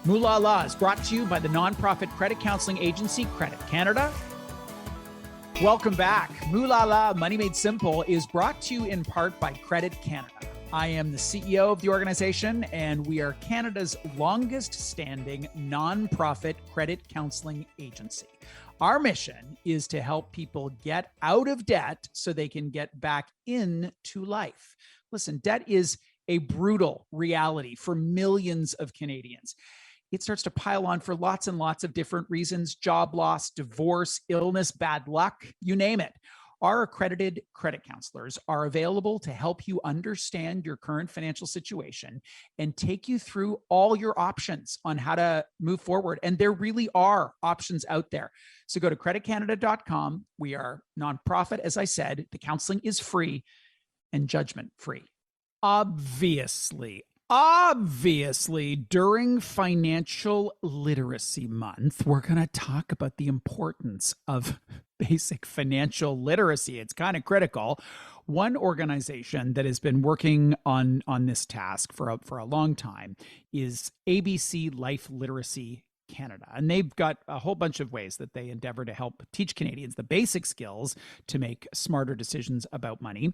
Moolala is brought to you by the nonprofit credit counseling agency Credit Canada. Welcome back. Moolala, Money Made Simple, is brought to you in part by Credit Canada. I am the CEO of the organization, and we are Canada's longest standing nonprofit credit counseling agency. Our mission is to help people get out of debt so they can get back into life. Listen, debt is a brutal reality for millions of Canadians. It starts to pile on for lots and lots of different reasons: job loss, divorce, illness, bad luck, you name it. Our accredited credit counselors are available to help you understand your current financial situation and take you through all your options on how to move forward. And there really are options out there. So go to creditcanada.com. We are nonprofit, as I said. The counseling is free and judgment free. Obviously, during Financial Literacy Month, we're going to talk about the importance of basic financial literacy. It's kind of critical. One organization that has been working on this task for a long time is ABC Life Literacy Canada. And they've got a whole bunch of ways that they endeavor to help teach Canadians the basic skills to make smarter decisions about money.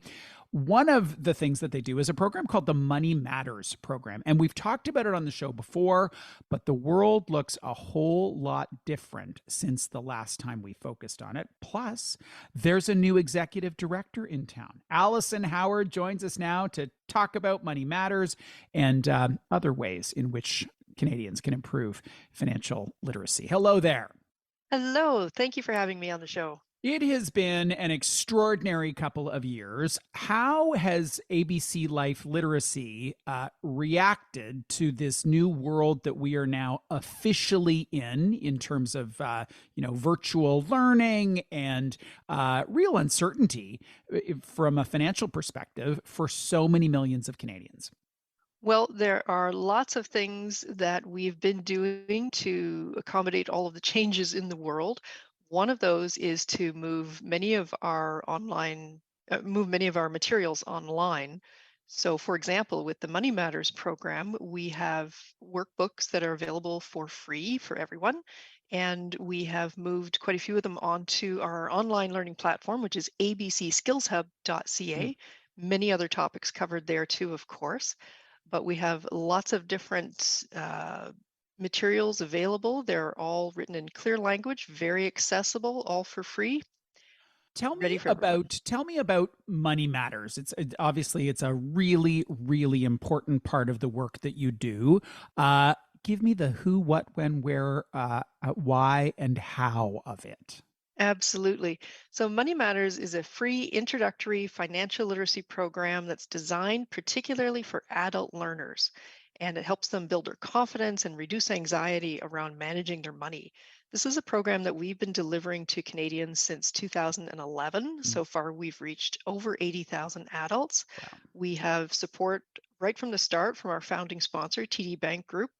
One of the things that they do is a program called the Money Matters program. And we've talked about it on the show before, but the world looks a whole lot different since the last time we focused on it. Plus, there's a new executive director in town. Alison Howard joins us now to talk about Money Matters and other ways in which Canadians can improve financial literacy. Hello there. Hello. Thank you for having me on the show. It has been an extraordinary couple of years. How has ABC Life Literacy reacted to this new world that we are now officially in terms of virtual learning and real uncertainty from a financial perspective for so many millions of Canadians? Well, there are lots of things that we've been doing to accommodate all of the changes in the world. One of those is to move many of our materials online. So, for example, with the Money Matters program, we have workbooks that are available for free for everyone. And we have moved quite a few of them onto our online learning platform, which is abcskillshub.ca. Many other topics covered there too, of course. But we have lots of different materials available. They're all written in clear language, very accessible, all for free. Tell me about Money Matters. Obviously it's a really, really important part of the work that you do. Give me the who, what, when, where, why, and how of it. Absolutely. So Money Matters is a free introductory financial literacy program that's designed particularly for adult learners, and it helps them build their confidence and reduce anxiety around managing their money. This is a program that we've been delivering to Canadians since 2011. So far, we've reached over 80,000 adults. Wow. We have support right from the start from our founding sponsor, TD Bank Group.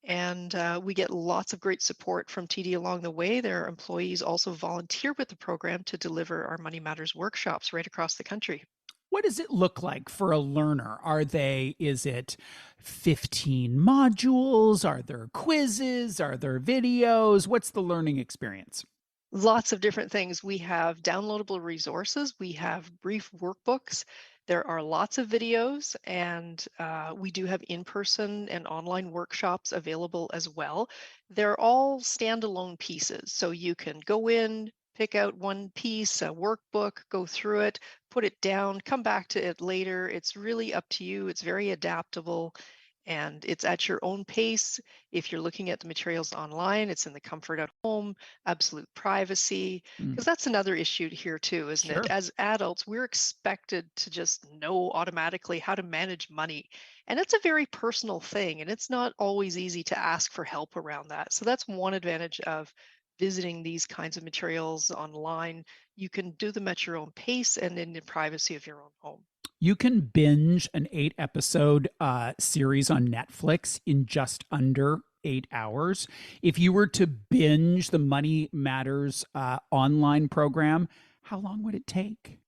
And we get lots of great support from TD along the way. Their employees also volunteer with the program to deliver our Money Matters workshops right across the country. What does it look like for a learner? Is it 15 modules? Are there quizzes? Are there videos? What's the learning experience? Lots of different things. We have downloadable resources. We have brief workbooks. There are lots of videos, and we do have in-person and online workshops available as well. They're all standalone pieces, so you can go in, pick out one piece, a workbook, go through it, put it down, come back to it later. It's really up to you. It's very adaptable, and it's at your own pace. If you're looking at the materials online, it's in the comfort at home, absolute privacy, because that's another issue here too, isn't Sure. it? As adults, we're expected to just know automatically how to manage money. And it's a very personal thing, and it's not always easy to ask for help around that. So that's one advantage of visiting these kinds of materials online. You can do them at your own pace and in the privacy of your own home. You can binge an 8-episode series on Netflix in just under 8 hours. If you were to binge the Money Matters online program, how long would it take?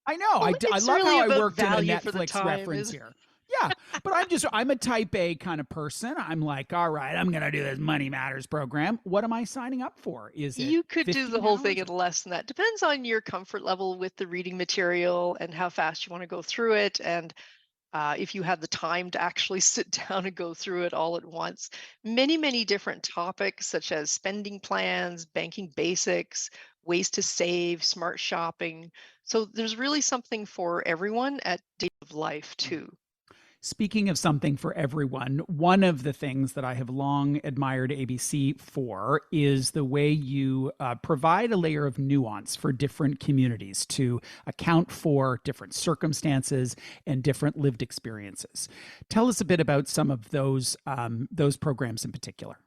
I know. Well, I it's love really how I about worked in a value for the Netflix time, reference isn't it? here. Yeah, but I'm a type A kind of person. I'm like, all right, I'm going to do this Money Matters program. What am I signing up for? Is it You could do the 15 whole thing hours? in less than that. Depends on your comfort level with the reading material and how fast you want to go through it. And if you have the time to actually sit down and go through it all at once. Many, many different topics such as spending plans, banking basics, ways to save, smart shopping. So there's really something for everyone at stage of life too. Speaking of something for everyone, one of the things that I have long admired ABC for is the way you provide a layer of nuance for different communities to account for different circumstances and different lived experiences. Tell us a bit about some of those programs in particular.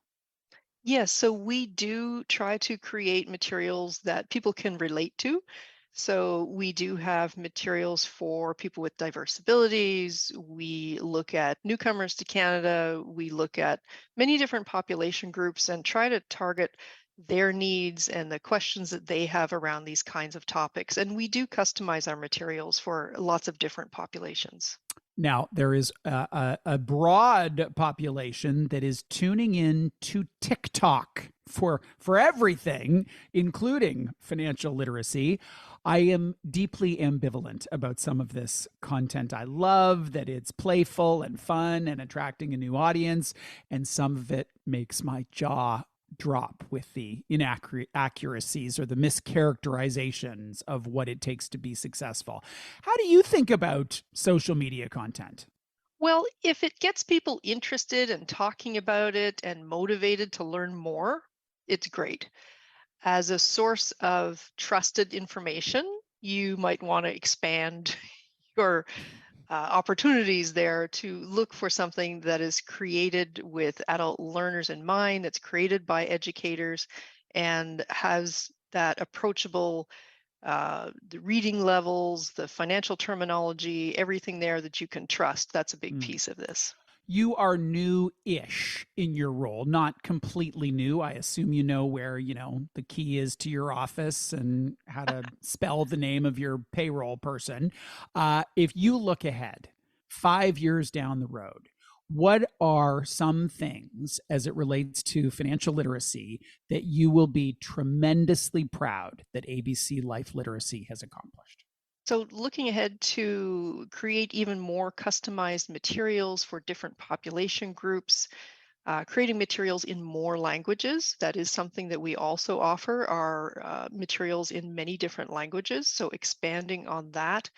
Yes, so we do try to create materials that people can relate to. So we do have materials for people with diverse abilities. We look at newcomers to Canada. We look at many different population groups and try to target their needs and the questions that they have around these kinds of topics. And we do customize our materials for lots of different populations. Now, there is a broad population that is tuning in to TikTok for everything, including financial literacy. I am deeply ambivalent about some of this content. I love that it's playful and fun and attracting a new audience, and some of it makes my jaw drop with the inaccuracies or the mischaracterizations of what it takes to be successful. How do you think about social media content? Well, if it gets people interested and talking about it and motivated to learn more, it's great. As a source of trusted information, you might want to expand your opportunities there to look for something that is created with adult learners in mind, that's created by educators, and has that approachable the reading levels, the financial terminology, everything there that you can trust. That's a big Mm. piece of this. You are new-ish in your role, not completely new. I assume you know where, the key is to your office and how to spell the name of your payroll person. If you look ahead 5 years down the road, what are some things as it relates to financial literacy that you will be tremendously proud that ABC Life Literacy has accomplished? So, looking ahead to create even more customized materials for different population groups, creating materials in more languages. That is something that we also offer our materials in many different languages. So, expanding on that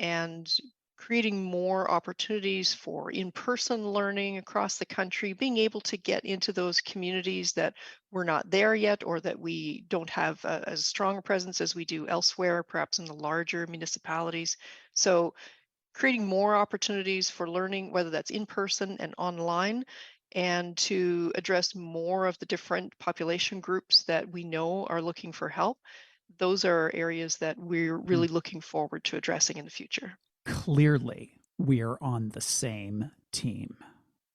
and creating more opportunities for in-person learning across the country, being able to get into those communities that we're not there yet or that we don't have as strong a presence as we do elsewhere, perhaps in the larger municipalities. So creating more opportunities for learning, whether that's in person and online, and to address more of the different population groups that we know are looking for help. Those are areas that we're really looking forward to addressing in the future. Clearly, we are on the same team.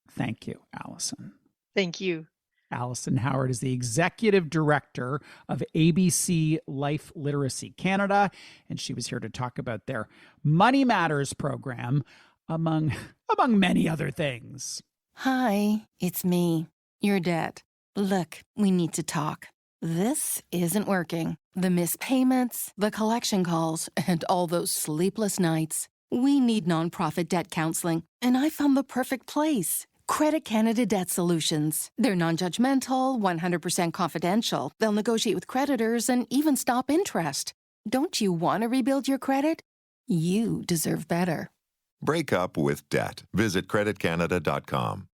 Thank you, Alison. Thank you. Alison Howard is the executive director of ABC Life Literacy Canada, and she was here to talk about their Money Matters program, among many other things. Hi, it's me, your dad. Look, we need to talk. This isn't working. The missed payments, the collection calls, and all those sleepless nights. We need nonprofit debt counseling, and I found the perfect place. Credit Canada Debt Solutions. They're non-judgmental, 100% confidential. They'll negotiate with creditors and even stop interest. Don't you want to rebuild your credit? You deserve better. Break up with debt. Visit creditcanada.com.